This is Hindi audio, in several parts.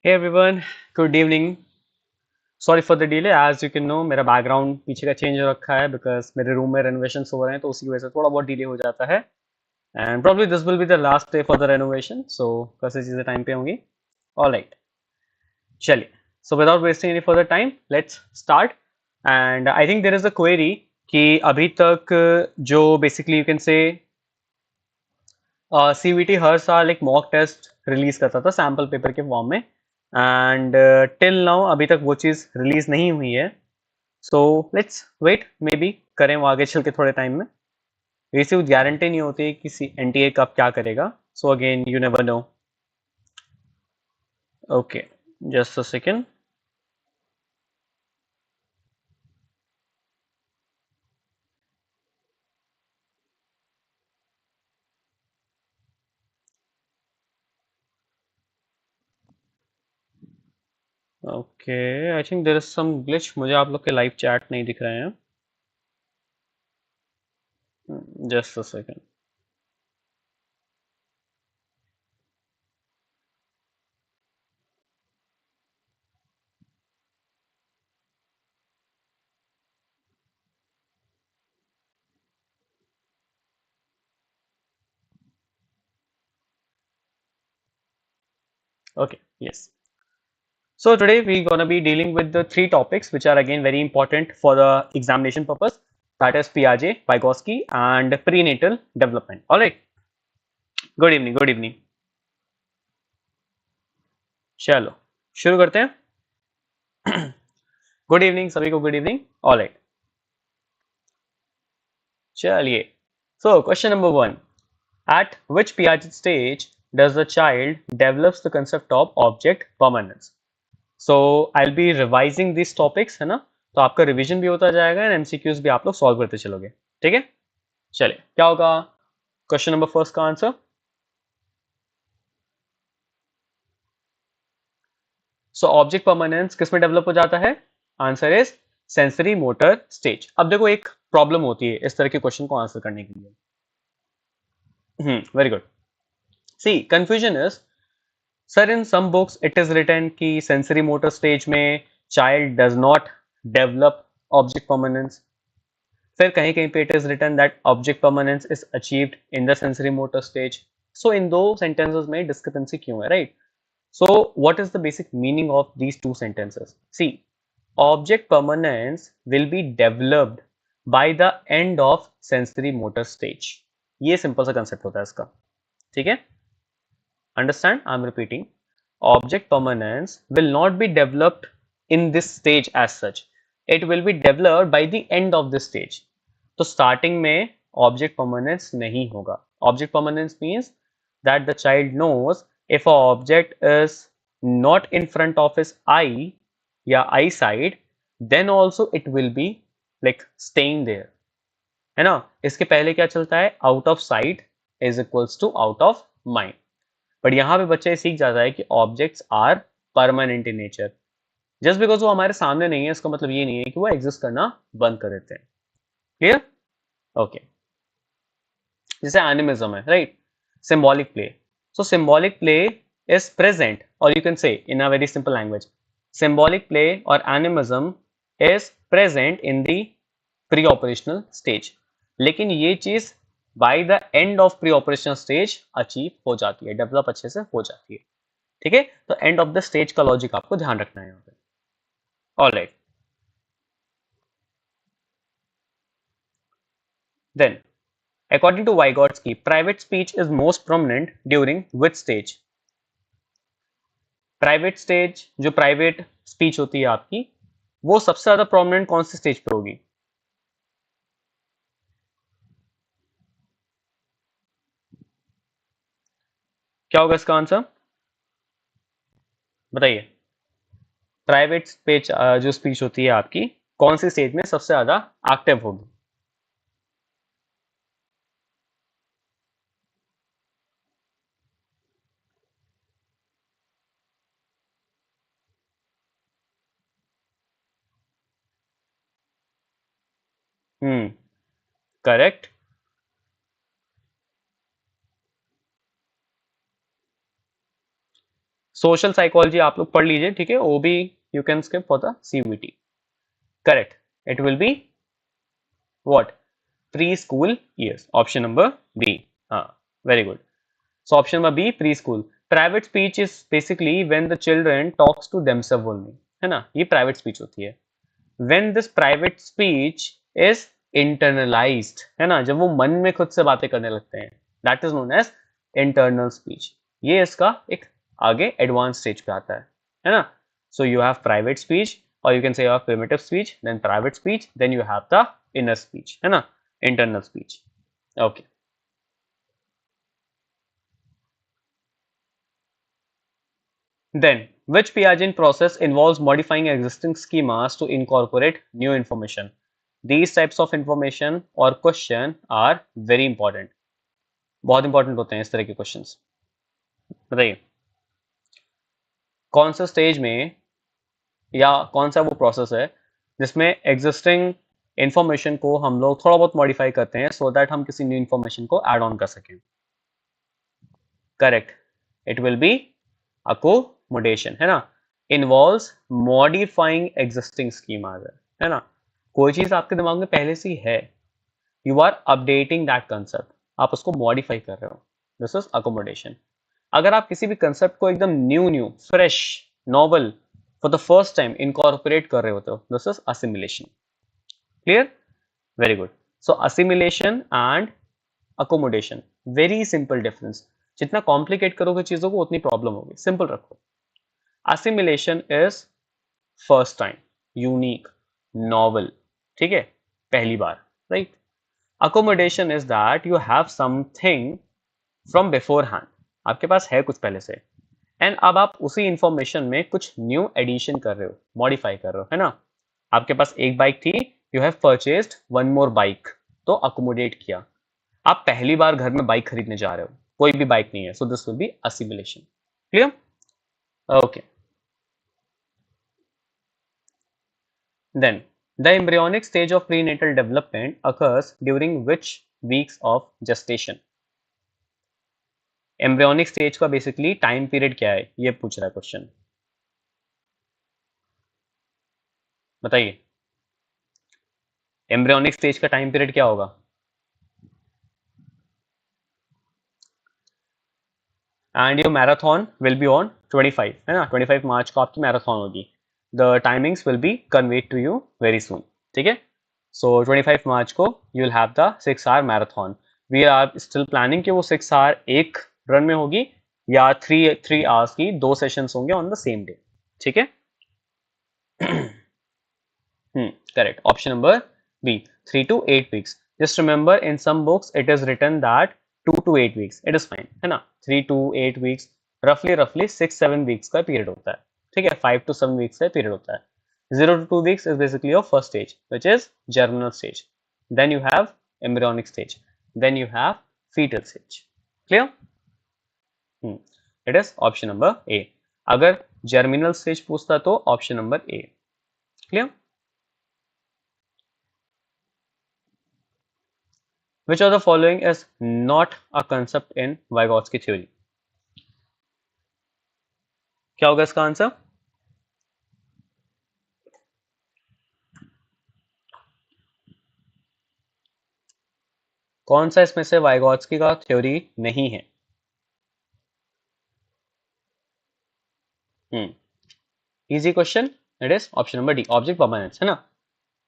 Hey everyone, good evening. Sorry for the delay. As you can know, मेरा बैकग्राउंड पीछे का चेंज हो रखा है बिकॉज मेरे रूम में रेनोवेशन हो रहे हैं तो उसी की वजह से थोड़ा बहुत डिले हो जाता है and probably this will be the last day for the renovation so कैसे चीज़ें टाइम पे होंगी ऑलराइट चलिए so without wasting any further time let's start and I think there is a query कि अभी तक जो basically you can say CVT हर साल एक मॉक टेस्ट रिलीज करता था सैम्पल पेपर के फॉर्म में एंड टिल नाउ अभी तक वो चीज़ रिलीज नहीं हुई है so let's wait maybe करें वो आगे चल के थोड़े टाइम में वैसे कुछ गारंटी नहीं होती कि एनटीए कब क्या करेगा so again you never know okay just a second okay I think there is some glitch मुझे आप लोग के लाइव चैट नहीं दिख रहे हैं just a second okay yes So today we're gonna be dealing with the three topics which are again very important for the examination purpose. That is Piaget, Vygotsky, and prenatal development. All right. Good evening. Good evening. चलो शुरू करते हैं. गुड इवनिंग सभी को गुड इवनिंग ऑल राइट चलिए so question number one eight which Piaget stage does the child develops the concept of object permanence. So I will B revising this topics है ना तो आपका रिवीजन भी होता जाएगा एंड एमसीक्यूज भी आप लोग सॉल्व करते चलोगे ठीक है चलिए क्या होगा क्वेश्चन नंबर फर्स्ट का आंसर सो ऑब्जेक्ट परमानेंस किस में डेवलप हो जाता है answer is sensory motor stage अब देखो एक प्रॉब्लम होती है इस तरह के क्वेश्चन को आंसर करने के लिए very good see confusion is sir in some books it is written कि सेंसरी मोटर स्टेज में child does not develop object permanence फिर कहीं कहीं पे it is written that object permanence is achieved in the sensory motor stage so in दो सेंटेंसेस में डिस्क्रिपेंसी क्यों है right so what is the basic meaning of these two sentences see object permanence will be developed bye the end of sensory motor stage ये सिंपल सा कंसेप्ट होता है इसका ठीक है understand I'm repeating object permanence will not be developed in this stage as such it will be developed by the end of this stage तो starting में object permanence नहीं होगा object permanence means that the child knows if a object is not in front of his eye या eyesight then also it will be like staying there है ना इसके पहले क्या चलता है out of sight is equals to out of mind but यहाँ पे बच्चा ये सीख जाता है कि objects are permanent in nature just because वो हमारे सामने नहीं है इसका मतलब ये नहीं है कि वो एग्जिस्ट करना बंद कर देते हैं क्लियर ओके जैसे एनिमिज्म है right symbolic play so symbolic play is present और you can say in a very simple language symbolic play और animism is present in the pre operational stage लेकिन ये चीज by the end of pre operational stage achieve हो जाती है डेवलप अच्छे से हो जाती है ठीक है तो एंड ऑफ द स्टेज का लॉजिक आपको ध्यान रखना है यहाँ पे alright then according to Vygotsky private speech is most prominent during which stage private stage जो प्राइवेट स्पीच होती है आपकी वो सबसे ज्यादा प्रोमिनेंट कौन सी स्टेज पे होगी क्या होगा इसका आंसर बताइए प्राइवेट स्पीच जो स्पीच होती है आपकी कौन सी स्टेज में सबसे ज्यादा एक्टिव होगी करेक्ट सोशल साइकोलॉजी आप लोग पढ़ लीजिए, ठीक है, वो भी you can skip for the CVT. Correct, it will be what, preschool years. Option number B. हाँ, very good. So option number B, preschool. Private speech is basically when the children talks to themselves only, है ना, ये private speech होती है. When this private speech is internalized, है ना, जब वो मन में खुद से बातें करने लगते हैं, that is known as internal speech. ये इसका एक आगे advanced stage पे आता है ना. So you have private speech, or you can say you have primitive speech, then private speech, then you have the inner speech, है ना, internal speech. Okay. Then, which Piaget process involves modifying existing schemas to incorporate new information? These types of information or question are very important. बहुत इंपॉर्टेंट होते हैं इस तरह के क्वेश्चंस. बताइए कौन सा स्टेज में या कौन सा वो प्रोसेस है जिसमें एग्जिस्टिंग इंफॉर्मेशन को हम लोग थोड़ा बहुत मॉडिफाई करते हैं सो दैट हम किसी न्यू इंफॉर्मेशन को ऐड ऑन कर सकें. Correct, it will B accommodation, है ना. इन्वॉल्व्स मॉडिफाइंग एग्जिस्टिंग स्कीमास, है ना. कोई चीज आपके दिमाग में पहले से ही है, you are updating that concept, आप उसको मॉडिफाई कर रहे हो, दिस इज अकोमोडेशन. अगर आप किसी भी कंसेप्ट को एकदम new fresh novel for the first time incorporate कर रहे होते हो, this is assimilation. Clear, very good. So assimilation and accommodation, very simple difference. जितना कॉम्प्लिकेट करोगे चीजों को उतनी प्रॉब्लम होगी, सिंपल रखो. Assimilation is first time, unique, novel, ठीक है, पहली बार, right. Accommodation is that you have something from beforehand, आपके पास है कुछ पहले से, एंड अब आप उसी इंफॉर्मेशन में कुछ न्यू एडिशन कर रहे हो, मॉडिफाई कर रहे हो, है ना. आपके पास एक बाइक थी, you have purchased one more bike, तो अकोमोडेट किया. आप पहली बार घर में बाइक खरीदने जा रहे हो, कोई भी बाइक नहीं है, so this will B assimilation. Clear, okay. Then, the embryonic stage of prenatal development occurs during which weeks of gestation? Embryonic stage का basically time period क्या है, ये पूछ रहा है क्वेश्चन. बताइए एम्ब्रियोनिक स्टेज का टाइम पीरियड क्या होगा. And your marathon will be on 25, है ना, 25 मार्च को आपकी मैराथन होगी. The timings will be conveyed to you very soon, ठीक है. सो 25 मार्च को you will have the 6 hour marathon. We are still planning कि वो 6 आवर एक रन में होगी या थ्री आवर्स की 2 सेशंस होंगे ऑन द सेम डे, ठीक है. Correct. Option number B, 3 to 8 weeks. Just remember, in some books it is written that 2 to 8 weeks. It is fine, है ना. 3 to 8 weeks, roughly 6-7 weeks का period होता है, ठीक है. 5 to 7 weeks का period होता है. 0 to 2 weeks is basically your first stage, which is germinal stage. Then you have embryonic stage. Then you have fetal stage. Clear? It is option number A. अगर germinal stage पूछता तो option number A. Clear? Which of the following is not a concept in Vygotsky theory? क्या होगा इसका आंसर. कौन सा इसमें से वाइगॉट्स्की का थ्योरी नहीं है. Easy question. It is option number D, object permanence, है ना.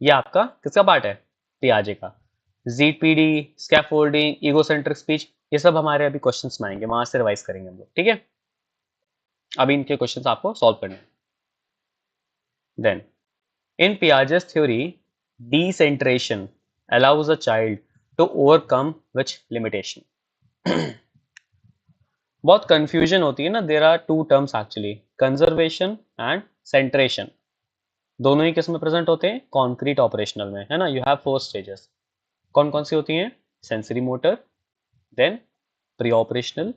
ये आपका किसका पार्ट है, पियाजे का. जीपीडी, स्कैफोल्डिंग, ईगोसेंट्रिक स्पीच, ये सब हमारे अभी क्वेश्चंस में आएंगे, वहां से रिवाइज करेंगे हम लोग, ठीक है. अभी इनके क्वेश्चंस आपको सॉल्व करने हैं. Then in Piaget's theory decentration allows a child to overcome which limitation? बहुत कंफ्यूजन होती है ना. There are two terms actually, conservation and centration. दोनों ही किस में प्रेजेंट होते हैं, कॉन्क्रीट ऑपरेशनल में, है ना. You have 4 stages. कौन कौन सी होती हैं, sensory motor, then pre operational,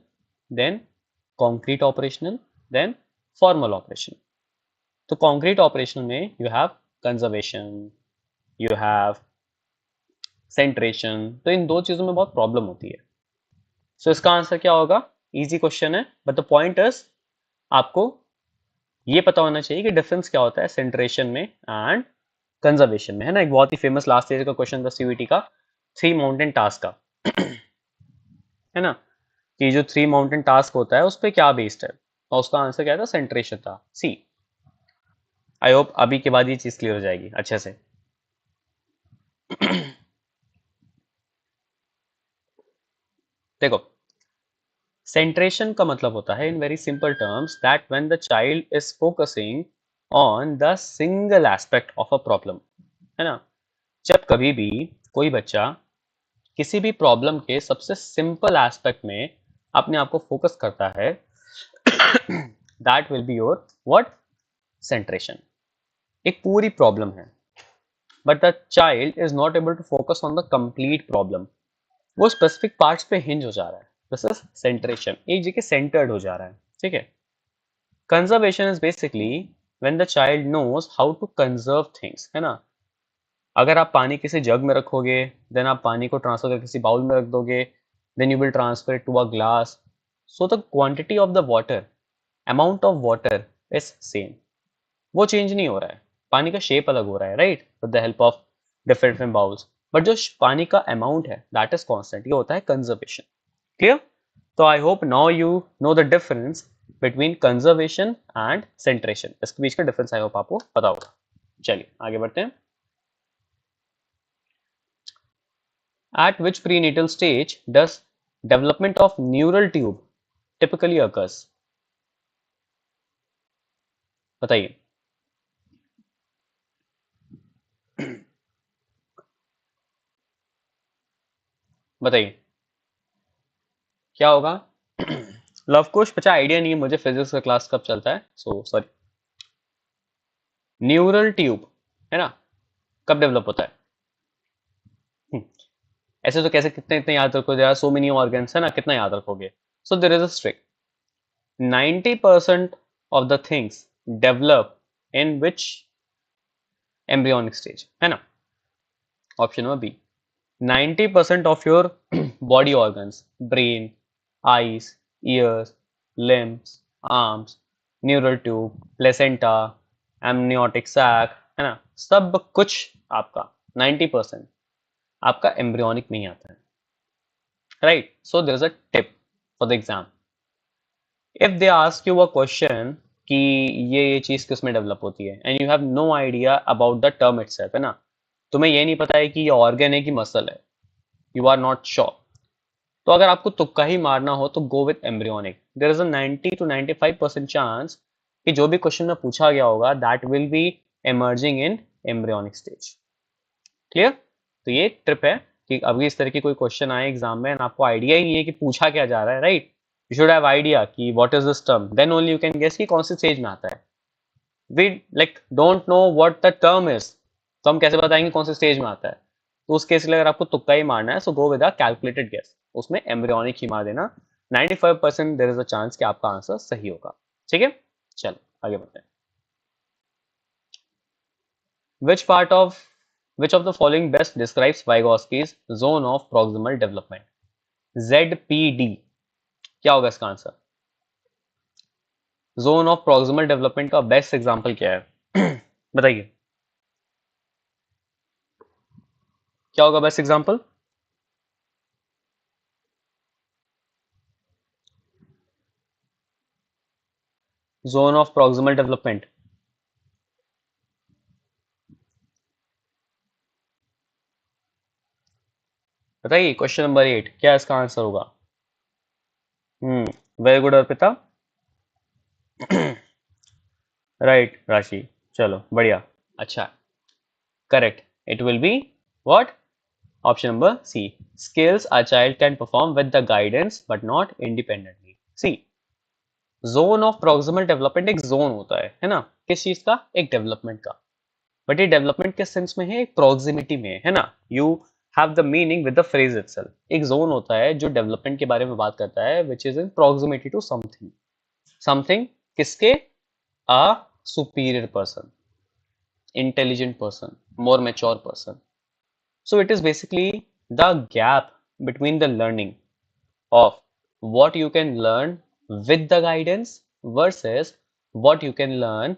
then concrete operational, then formal operation. तो कॉन्क्रीट ऑपरेशनल में you have conservation, you have centration. तो इन दो चीजों में बहुत प्रॉब्लम होती है. सो इसका आंसर क्या होगा, इजी क्वेश्चन है, बट द पॉइंट इज आपको ये पता होना चाहिए कि डिफरेंस क्या होता है सेंट्रेशन में एंड कंजर्वेशन में, है ना। एक बहुत ही फेमस लास्ट ईयर का क्वेश्चन था सीवीटी का, 3 माउंटेन टास्क का, है ना, कि जो 3 माउंटेन टास्क होता है उस पर क्या बेस्ड है, और उसका आंसर क्या था, सेंट्रेशन था। सी, आई होप अभी के बाद ये चीज क्लियर हो जाएगी अच्छे से। देखो, सेंट्रेशन का मतलब होता है in very simple terms that when the child is focusing on the single aspect of a problem, है ना। जब कभी भी कोई बच्चा किसी भी प्रॉब्लम के सबसे सिंपल एस्पेक्ट में अपने आप को फोकस करता है, that will be your what, centration. एक पूरी प्रॉब्लम है but the child is not able to focus on the complete problem, वो स्पेसिफिक पार्ट्स पे हिंज हो जा रहा है, दिस इज सेंट्रेशन, एक जगह सेंटर्ड हो जा रहा है, ठीक है। Conservation is basically when the child knows how to conserve things, है ना। अगर आप पानी किसी जग में रखोगे, देन आप पानी को ट्रांसफर करके किसी बाउल में रख दोगे, then you will transfer it to a glass, so the quantity of the water, amount of water is same, वो चेंज नहीं हो रहा है, पानी का शेप अलग हो रहा है, right, with the help of different different bowls, but जो पानी का अमाउंट है दैट इज कांस्टेंट, ये होता है कंजर्वेशन। क्लियर? तो I hope now you know the difference between conservation and सेंट्रेशन, इसके बीच का डिफरेंस आई होप आपको पता होगा। चलिए आगे बढ़ते हैं। At which prenatal stage does development of neural tube typically occurs? बताइए। बताइए क्या होगा। लव कुछ पता आइडिया नहीं है मुझे, फिजिक्स का क्लास कब चलता है, सो सॉरी। न्यूरल ट्यूब, है ना, कब डेवलप होता है। हम्म, ऐसे तो कैसे कितने इतने याद रखोगे यार, सो मेनी ऑर्गन्स, है ना, कितना याद रखोगे। So there is a trick, 90% of the things develop in which embryonic stage, है ना। Option number B, 90% of your body organs, brain, eyes, ears, limbs, arms, neural tube, placenta, amniotic sac, है ना, सब कुछ आपका 90% आपका एम्ब्रियोनिक में ही आता है, right. So there is a tip for the exam, if they ask you a question कि ये चीज किस में डेवलप होती है and you have no idea about the term itself, है ना, तुम्हें ये नहीं पता है कि ये ऑर्गन है कि मसल है, यू आर नॉट श्योर, तो अगर आपको तुक्का ही मारना हो तो go with embryonic, there is a 90 to 95% chance कि जो भी क्वेश्चन में पूछा गया होगा that will be emerging in embryonic stage. Clear? तो ये ट्रिप है कि अभी इस तरह की कोई क्वेश्चन आए एग्जाम में एंड आपको आइडिया ही नहीं है कि पूछा क्या जा रहा है, right, you should have idea कि what is this term, then only you can guess कि कौन सी स्टेज में आता है। We like don't know what the term is, तो हम कैसे बताएंगे कौन से स्टेज में आता है। तो उस केस के लिए अगर आपको तुक्का ही मारना है so go with a calculated guess, उसमें एम्ब्रियोनिक ही मार देना, 95% देयर इज अ चांस कि आपका आंसर सही होगा। ठीक है, चलो आगे बढ़ते हैं। which part of which of the following best describes Vygotsky's zone of proximal development? ZPD, क्या होगा इसका answer. Zone of proximal development का बेस्ट एग्जांपल क्या है? बताइए क्या होगा best example. Zone of proximal development, बताइए क्वेश्चन नंबर 8 क्या इसका आंसर होगा। Very good Arpita. राइट राशि, चलो बढ़िया, अच्छा, correct, it will be what, option number C, skills a child can perform with the guidance but not independently। C, zone of proximal development एक जोन होता है ना, किस चीज का, एक डेवलपमेंट का, बट ये डेवलपमेंट किस सेंस में है, एक प्रोक्सिमिटी में, है ना। You have the meaning with the phrase itself. एक जोन होता है जो डेवलपमेंट के बारे में बात करता है which is in proximity to something, something किसके, a superior person, intelligent person, more mature person. So it is basically the gap between the learning of what you can learn with the guidance versus what you can learn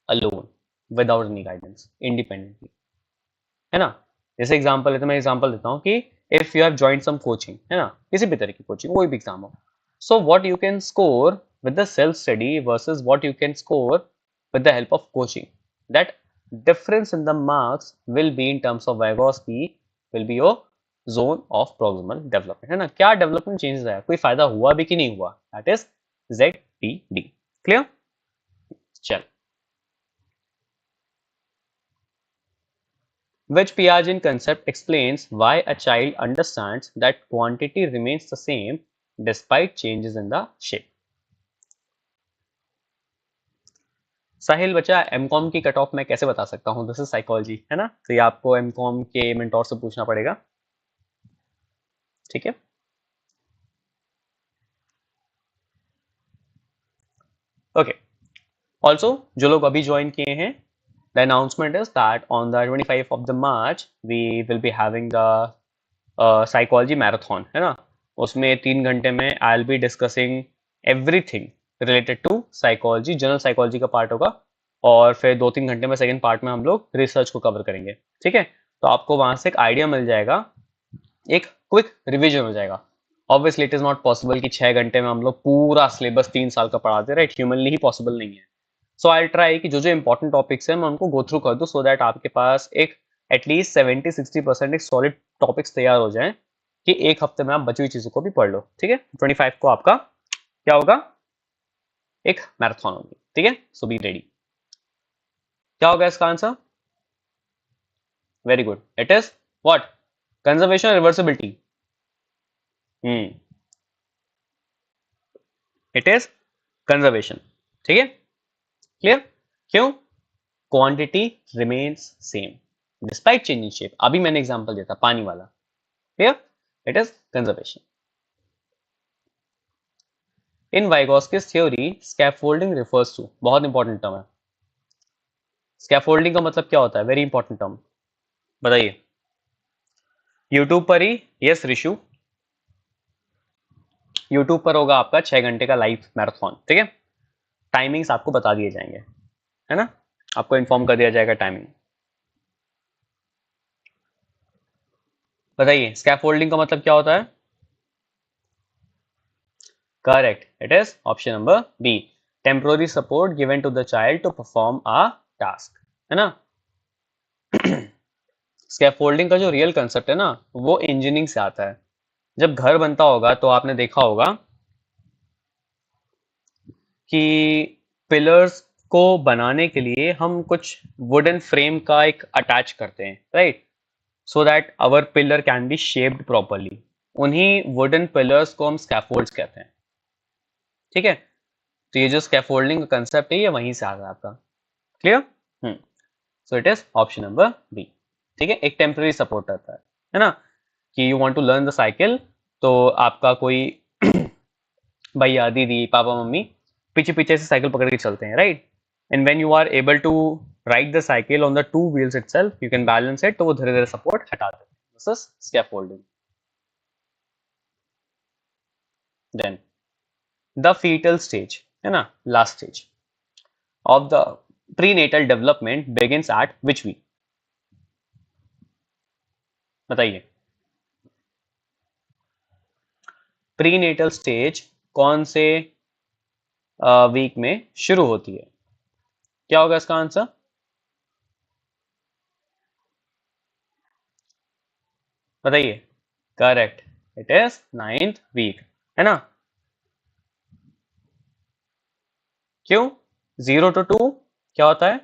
alone without any guidance independently, है ना? जैसे एग्जांपल है तो मैं एग्जांपल देता हूँ कि if you have joined some coaching, है ना, किसी भी तरह की कोचिंग, कोई भी एग्जाम हो, so what you can score with the self study versus what you can score with the help of coaching, that difference in the marks will be in terms of Vygotsky will be your zone of proximal development, है ना? क्या डेवलपमेंट चेंजेस आया, कोई फायदा हुआ भी कि नहीं हुआ, दैट इज ZTD. क्लियर? चल, which Piaget concept explains why a child understands that quantity remains the same despite changes in the shape. साहिल बच्चा, एमकॉम की कट ऑफ मैं कैसे बता सकता हूँ, दिस इज साइकोलॉजी, है ना, तो ये आपको एमकॉम के मेंटोर से पूछना पड़ेगा, ठीक है? ओके, ऑल्सो जो लोग अभी ज्वाइन किए हैं, the announcement is that on the 25 of the March we will be having the psychology marathon, है ना, उसमें 3 घंटे में I will be discussing everything related to psychology, general psychology का पार्ट होगा, और फिर 2-3 घंटे में सेकेंड पार्ट में हम लोग रिसर्च को कवर करेंगे, ठीक है? तो आपको वहां से एक आइडिया मिल जाएगा, एक क्विक रिवीजन हो जाएगा. Obviously it is not possible कि 6 घंटे में हम लोग पूरा सिलेबस 3 साल का पढ़ाते, राइट? ह्यूमनली ही पॉसिबल नहीं है. सो आई ट्राई कि जो जो इंपॉर्टेंट टॉपिक्स है मैं उनको गो थ्रू कर दूं, सो दैट आपके पास एक एटलीस्ट 70-60% एक सॉलिड टॉपिक्स तैयार हो जाए कि एक हफ्ते में आप बची हुई चीजों को भी पढ़ लो, ठीक है? 25 को आपका क्या होगा, एक मैराथन होगी, ठीक है? So be ready. क्या होगा इसका answer? Very good, it is what? Conservation, reversibility. It is conservation, ठीक है? क्लियर? क्यों? Quantity remains same despite change in shape. अभी मैंने एग्जांपल दिया था पानी वाला. Clear? It is conservation. In Vygotsky's theory scaffolding refers to, बहुत इंपॉर्टेंट टर्म है. स्कैफोल्डिंग का मतलब क्या होता है? वेरी इंपॉर्टेंट टर्म, बताइए. यूट्यूब पर ही, यस रिशु, यूट्यूब पर होगा आपका 6 घंटे का लाइव मैराथन, ठीक है? टाइमिंग्स आपको बता दिए जाएंगे, है ना, आपको इन्फॉर्म कर दिया जाएगा टाइमिंग. बताइए स्कैफोल्डिंग का मतलब क्या होता है? Correct, it is option number B, temporary support given to the child to perform a task, है ना? स्कैफोल्डिंग का जो रियल कंसेप्ट है ना, वो इंजीनियरिंग से आता है. जब घर बनता होगा तो आपने देखा होगा कि पिलर्स को बनाने के लिए हम कुछ वुडन फ्रेम का एक अटैच करते हैं, right? So that our pillar can be shaped properly. उन्हीं वुडन पिलर्स को हम स्कैफोल्ड्स कहते हैं, ठीक है? तो ये जो स्कैफोल्डिंग का कंसेप्ट है ये वहीं से आ रहा है आपका. Clear? So it is option number B, ठीक है? एक टेम्पररी सपोर्ट रहता है ना, कि you want to learn the cycle, तो आपका कोई भैया, दीदी, पापा, मम्मी पीछे पीछे से साइकिल पकड़ के चलते हैं, right? And when you are able to ride the cycle on the 2 wheels itself, you can balance it, तो वो धीरे धीरे सपोर्ट हटा देते हैं. This is scaffolding. Then the fetal stage, है ना, last stage of the prenatal development begins at which week? बताइए. प्रीनेटल स्टेज कौन से वीक में शुरू होती है? क्या होगा इसका आंसर? बताइए. Correct, it is 9th week, है ना? क्यों? 0 to 2 क्या होता है?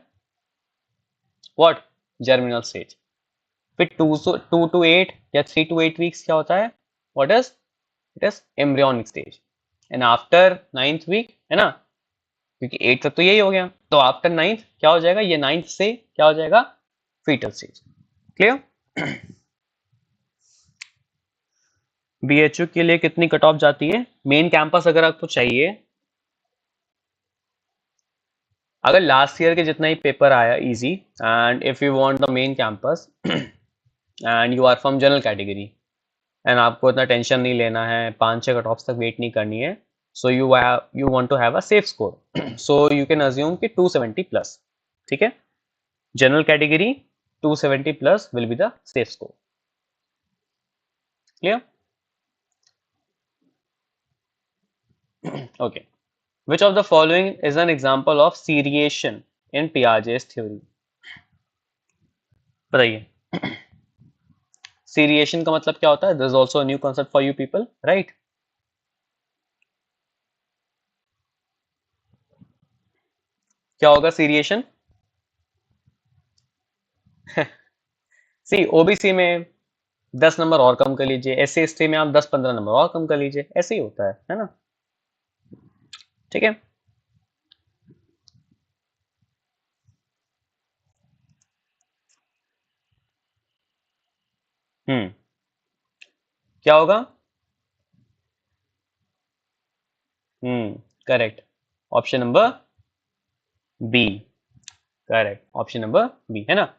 व्हाट? Germinal stage. फिर 2 to 8 या 3 to 8 वीक्स क्या होता है? What is? It is embryonic stage. And after 9th week, है ना, क्योंकि 8 तक तो यही हो गया, तो आफ्टर 9th क्या हो जाएगा? ये 9th से क्या हो जाएगा? Fetal stage. क्लियर? बीएचयू के लिए कितनी कट ऑफ जाती है? मेन कैंपस अगर आपको चाहिए, अगर लास्ट ईयर के जितना ही पेपर आया easy, and if you want the main campus and you are from general category and आपको इतना टेंशन नहीं लेना है, 5-6 कट ऑफ्स तक वेट नहीं करनी है, so you want to have a safe score, so you can assume कि 270 प्लस, ठीक है, general category 270 plus will be the safe score. Clear? Okay. Which of the following is an example of seriation in Piaget's theory? बताइए. Seriation का मतलब क्या होता है? This is also a new concept for you people, right? क्या होगा seriation? सी ओबीसी में 10 नंबर और कम कर लीजिए, एस सी एस टी में आप 10-15 नंबर और कम कर लीजिए, ऐसे ही होता है ना? ठीक है. क्या होगा? Correct. Option number B. Correct, option number B है ना.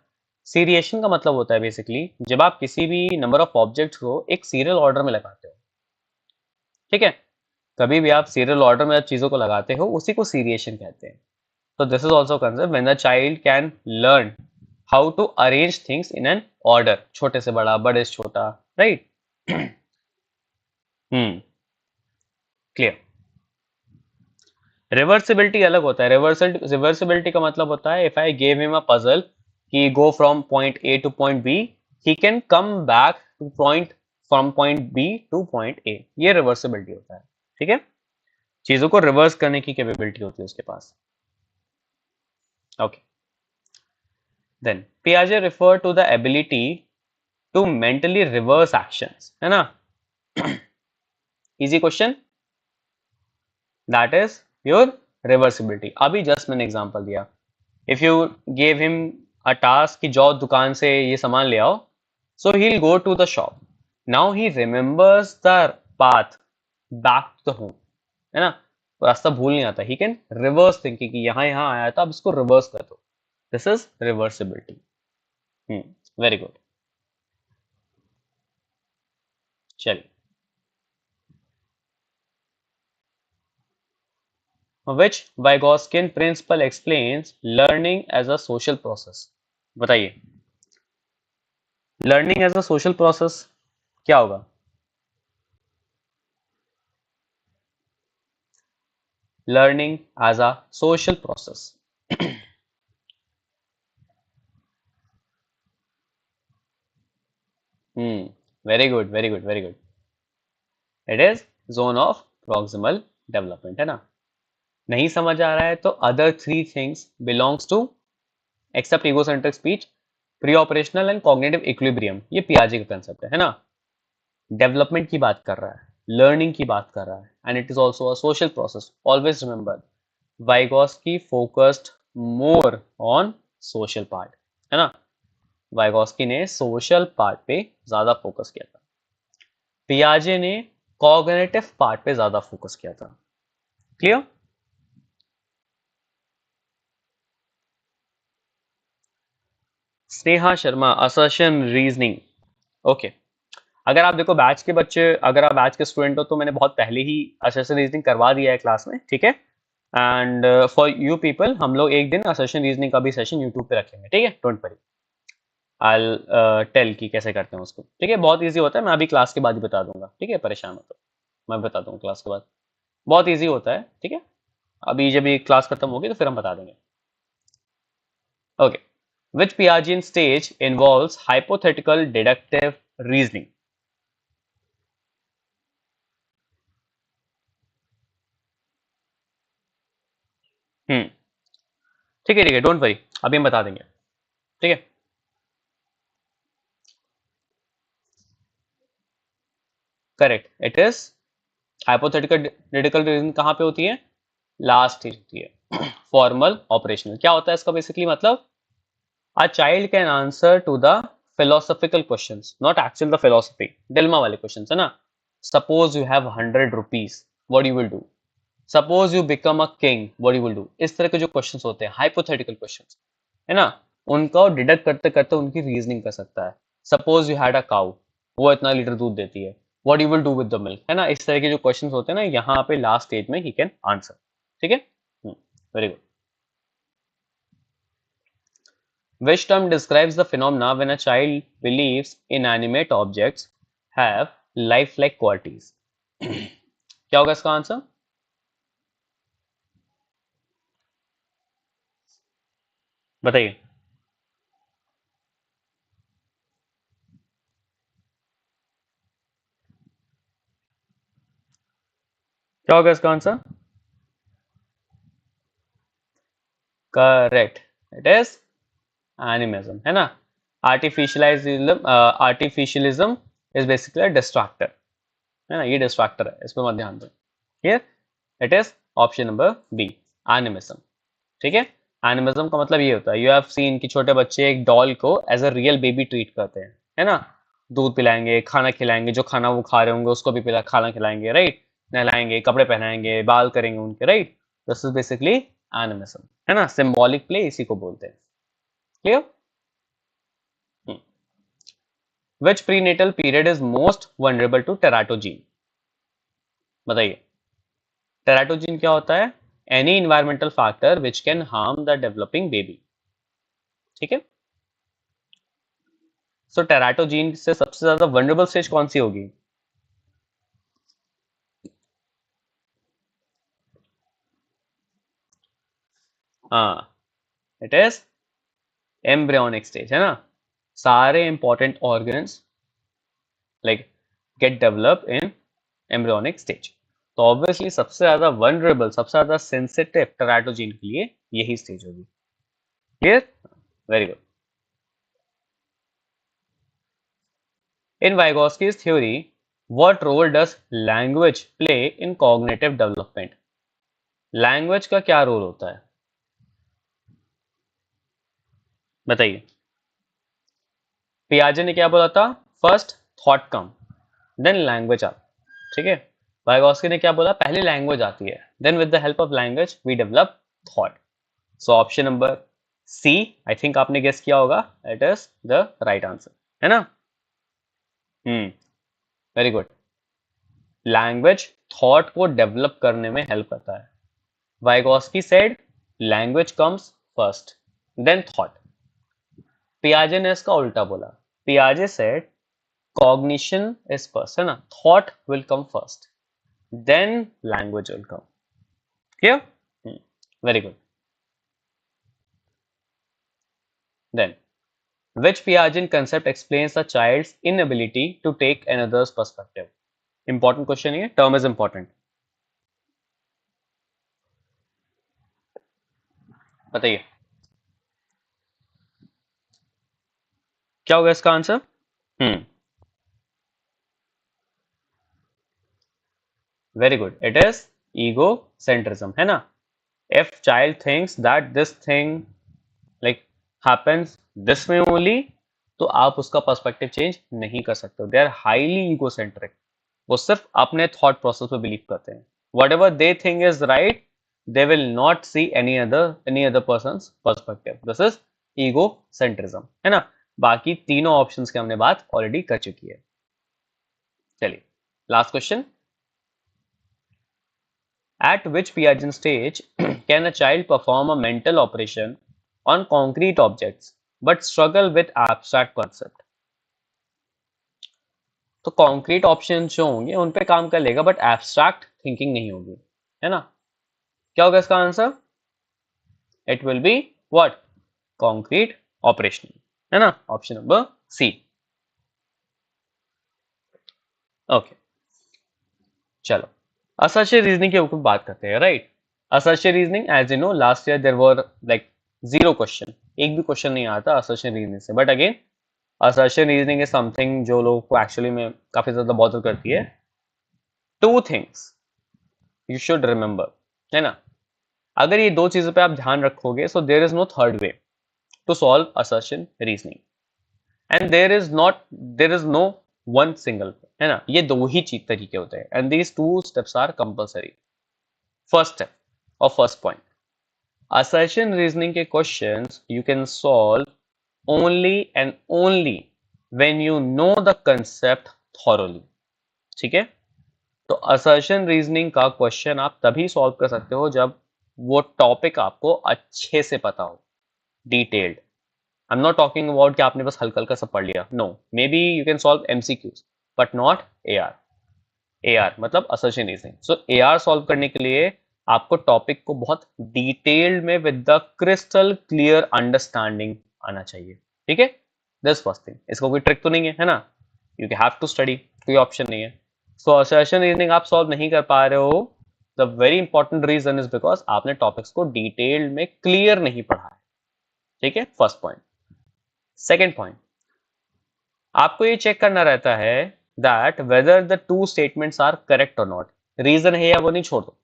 सीरिएशन का मतलब होता है बेसिकली जब आप किसी भी नंबर ऑफ ऑब्जेक्ट्स को एक सीरियल ऑर्डर में लगाते हो, ठीक है, कभी भी आप सीरियल ऑर्डर में चीजों को लगाते हो उसी को सीरिएशन कहते हैं. तो this is also concept when the child can learn how to arrange things in an order, छोटे से बड़ा, बड़े से छोटा, राइट. क्लियर. रिवर्सिबिलिटी अलग होता है. रिवर्सिबिलिटी का मतलब होता है if I gave him a puzzle कि go from point A to point B, he can come back to point from point B to point A. ये रिवर्सिबिलिटी होता है, ठीक है, चीजों को रिवर्स करने की कैपेबिलिटी होती है उसके पास. ओके. देन पियाजे refer to the ability to mentally reverse actions, है ना. Easy question. That is your reversibility. अभी जस्ट मैंने एग्जांपल दिया. If you gave him a task कि जाओ दुकान से ये सामान ले आओ, so he will go to the shop. Now he remembers the path back to the home, है ना. रास्ता भूल नहीं आता. ही कैन रिवर्स थिंकिंग कि यहाँ यहाँ आया था, अब इसको रिवर्स कर दो. This is reversibility. Very good. चलिए. Which Vygotskian principle explains learning as a social process? बताइए. Learning as a social process क्या होगा? Learning as a social process. Very good, very good, very good. It is zone of proximal development, है ना. नहीं समझ आ रहा है तो other three things belongs to except egocentric speech, pre operational and cognitive equilibrium. ये पियाजे का कंसेप्ट है ना. डेवलपमेंट की बात कर रहा है, लर्निंग की बात कर रहा है, and it is also a social process. Always remember Vygotsky focused more on social part, है ना. वाइगॉस्की ने सोशल पार्ट पे ज्यादा फोकस किया था. पियाजे ने कॉग्निटिव पार्ट पे ज्यादा फोकस किया था. Clear? Sneha Sharma, assertion reasoning. Okay. अगर आप देखो बैच के बच्चे, अगर आप बैच के स्टूडेंट हो तो मैंने बहुत पहले ही असर्शन रीजनिंग करवा दिया है क्लास में, ठीक है. एंड फॉर यू पीपल हम लोग एक दिन असर्शन रीजनिंग का भी सेशन यूट्यूब पे रखेंगे, ठीक है. डोंट वरी, आई टेल कि कैसे करते हैं उसको, ठीक है. बहुत इजी होता है, मैं अभी क्लास के बाद ही बता दूंगा, ठीक है. परेशान हो तो मैं बता दूंगा क्लास के बाद. बहुत इजी होता है, ठीक है. अभी जब ये क्लास खत्म होगी तो फिर हम बता देंगे. Okay. Which Piaget stage involves hypothetical deductive reasoning? हम्म. ठीक है, डोंट वरी, अभी हम बता देंगे, ठीक है. Correct. It is hypothetical deductive reasoning. कहाँ पे होती है? लास्ट स्टेज होती है. फॉर्मल ऑपरेशनल क्या होता है इसका बेसिकली मतलब? A child can answer to the philosophical questions, not actual the philosophy, dilemma वाले questions, है ना. Suppose you have 100 rupees, what you will do? Suppose you become a king, what you will do? इस तरह के जो questions होते हैं hypothetical questions, है ना, उनका डिडक्ट करते करते उनकी रीजनिंग कर सकता है. Suppose you had a cow, वो इतना लीटर दूध देती है. What you will do with the milk, है ना, इस तरह के जो क्वेश्चंस होते हैं ना, यहाँ पे लास्ट स्टेज में ही कैन आंसर. ठीक है, very good. Which term describes the phenomena when a child believes inanimate objects have lifelike qualities? क्या होगा इसका आंसर? बताइए. क्या होगा इसका answer? Correct, it is animism, है ना. आर्टिफिशियलिज्म इज बेसिकली डिस्ट्रैक्टर, है ना, ये डिस्ट्रैक्टर है, इस पर मत ध्यान दो. Clear? It is option number B, animism. ठीक है, एनिमिज्म का मतलब ये होता है, यू हैव सीन कि छोटे बच्चे एक डॉल को as a real baby treat करते हैं, है ना, दूध पिलाएंगे, खाना खिलाएंगे, जो खाना वो खा रहे होंगे उसको भी खाना खिलाएंगे, राइट, नहलाएंगे, कपड़े पहनाएंगे, बाल करेंगे उनके, right. This is basically animism, है ना, सिंबॉलिक प्ले इसी को बोलते हैं. Clear? Which prenatal period is most vulnerable to teratogene? बताइए. टेराटोजिन क्या होता है? Any environmental factor which can harm the developing baby. ठीक है, सो टेराटोजिन से सबसे ज्यादा वनरेबल स्टेज कौन सी होगी? हाँ, इट इज एम्ब्रियोनिक स्टेज, है ना. सारे important organs like get develop in embryonic stage. तो ऑब्वियसली सबसे ज्यादा वनरेबल, सबसे ज्यादा सेंसिटिव टेराटोजिन के लिए यही स्टेज होगी. Clear? Very good. In Vygotsky's theory, what role does language play in cognitive development? Language का क्या रोल होता है? बताइए. पियाजे ने क्या बोला था? First thought come, then language आप. ठीक है, वाइगॉस्की ने क्या बोला? पहले लैंग्वेज आती है, then with the help of language we develop thought. So option number C, I think आपने गेस किया होगा, it is the right answer, है ना. Very good. लैंग्वेज थॉट को डेवलप करने में हेल्प करता है. Vygotsky said language comes first, then thought. Piaget ने इसका उल्टा बोला. Piaget said cognition is first, है ना, thought will come first, then language will come. Clear? Very good. Then, which Piaget concept explains a child's inability to take another's perspective? Important question है, term is important. बताइए. क्या होगा इसका answer? Very good, it is egocentrism, है ना. If child thinks that this thing like happens this way only, तो आप उसका पर्सपेक्टिव चेंज नहीं कर सकते. They are highly egocentric. वो सिर्फ अपने थॉट प्रोसेस पे बिलीव करते हैं. Whatever they think is right, they will not see any other person's perspective. This is egocentrism, है ना. बाकी तीनों ऑप्शंस की हमने बात ऑलरेडी कर चुकी है. चलिए, last question. At which Piaget stage can a child perform a mental operation on concrete objects but struggle with abstract concept? तो कॉन्क्रीट ऑप्शन जो होंगे उन पे काम कर लेगा बट एब्स्ट्रैक्ट थिंकिंग नहीं होगी, है ना. क्या होगा इसका answer? It will be what? Concrete operation, है ना. Option number C. ओके, चलो असर्शन रीजनिंग के ऊपर बात करते हैं, right. Assertion reasoning, as you know, last year there were like 0 question, एक भी क्वेश्चन नहीं आता असर्शन रीजनिंग से. But again assertion reasoning is something जो लोगों को एक्चुअली में काफी ज्यादा बॉदर करती है. 2 थिंग्स यू शुड रिमेंबर, है ना. अगर ये 2 चीजों पे आप ध्यान रखोगे, so there is no third way to solve assertion reasoning, and there is no one single, है ना. ये 2 ही चीज तरीके होते हैं, and these 2 steps are compulsory. First step और फर्स्ट पॉइंट, assertion reasoning के questions you can solve only and only when you know the concept thoroughly. ठीक है। तो असर्शन रीजनिंग का क्वेश्चन आप तभी सॉल्व कर सकते हो जब वो टॉपिक आपको अच्छे से पता हो, detailed. I am not talking about कि आपने बस हल्का हल्का सब पढ़ लिया, no, maybe you can solve MCQs but not AR. AR मतलब assertion reasoning. So AR solve करने के लिए आपको टॉपिक को बहुत डिटेल्ड में with the crystal clear understanding आना चाहिए, ठीक है। दिस फर्स्ट थिंग, इसको कोई ट्रिक तो नहीं है ना, यू हैव टू स्टडी, कोई ऑप्शन नहीं है। सो असर्शन रीजनिंग आप सॉल्व नहीं कर पा रहे हो, the very important reason is because आपने टॉपिक्स को डिटेल्ड में क्लियर नहीं पढ़ा है, ठीक है, फर्स्ट पॉइंट। सेकेंड पॉइंट, आपको ये चेक करना रहता है that whether the two statements are correct और नॉट। रीजन है या वो नहीं छोड़ दो,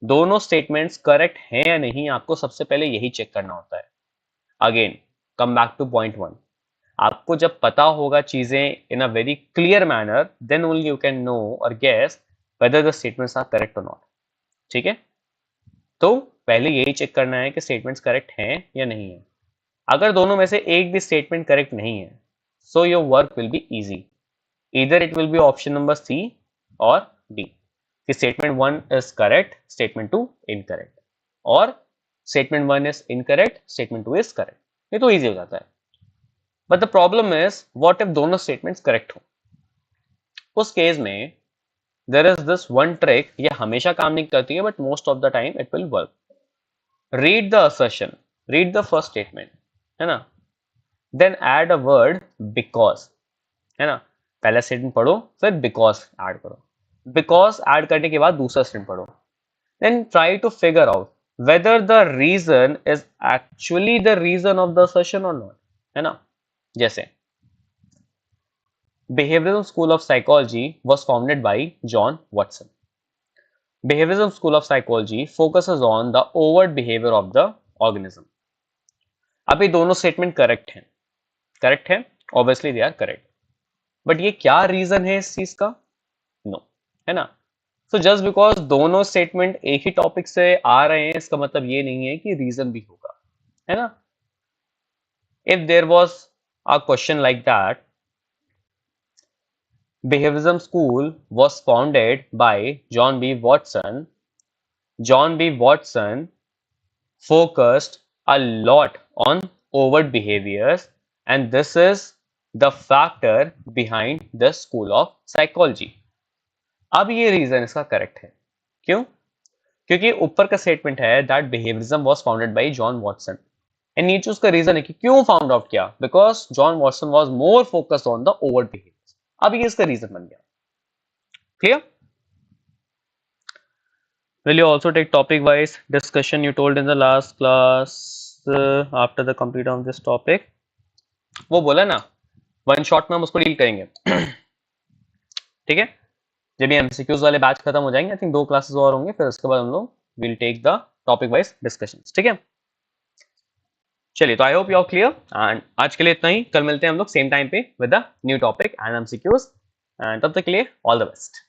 दोनों स्टेटमेंट्स करेक्ट हैं या नहीं, आपको सबसे पहले यही चेक करना होता है। Again come back to point one, आपको जब पता होगा चीजें in a very clear manner, then only you can know और guess whether the statements are correct और नॉट, ठीक है। तो पहले यही चेक करना है कि स्टेटमेंट्स करेक्ट हैं या नहीं है। अगर दोनों में से एक भी स्टेटमेंट करेक्ट नहीं है, so your work will be easy, either it will be option number C or D, कि statement 1 is correct, statement 2 incorrect, और statement 1 is incorrect, statement 2 is correct। ये तो easy हो जाता है। but the problem is what if दोनों statements correct हो, उस केस में there is this one trick, ये हमेशा काम नहीं करती है but most of the time it will work। read the assertion, read the first statement, है ना, then add a word because, है ना, पहला स्टेटमेंट पढ़ो फिर बिकॉज ऐड करो, बिकॉज ऐड करने के बाद दूसरा स्टेटमेंट पढ़ो, then try to figure out whether the reason is actually the reason of the assertion और नॉट, है ना। जैसे behavioural school of psychology was founded by John Watson. Behavioural school of psychology focuses on the overt behaviour of the organism. अब ये दोनों स्टेटमेंट करेक्ट हैं, करेक्ट है, obviously they are correct, but ये क्या रीजन है इस चीज का, नो, है ना। सो जस्ट बिकॉज दोनों स्टेटमेंट एक ही टॉपिक से आ रहे हैं, इसका मतलब ये नहीं है कि रीजन भी होगा, है ना। If there was a question like that, behaviorism school was founded by John B. Watson. John B. Watson focused a lot on overt behaviors, and this is the factor behind the school of psychology। अब ये रीजन इसका करेक्ट है, क्यों, क्योंकि ऊपर का स्टेटमेंट है that behaviourism was founded by John Watson, and नीचे उसका रीजन है कि क्यों फाउंड आउट किया, because John Watson was more focused on the overt behaviours. अब ये इसका रीजन बन गया, clear. will you also take topic wise discussion, you told in the last class after the complete of this topic, वो बोला ना वन शॉट में हम उसको डील करेंगे ठीक है। जब ये एमसीक्यूज वाले बैच खत्म हो जाएंगे, आई थिंक 2 क्लासेस और होंगे, फिर उसके बाद हम लोग will take the topic wise discussions, ठीक है। चलिए, तो I hope you are clear, and आज के लिए इतना ही। कल मिलते हैं हम लोग सेम टाइम पे with the new topic and MCQs, and तब तक के लिए ऑल द बेस्ट।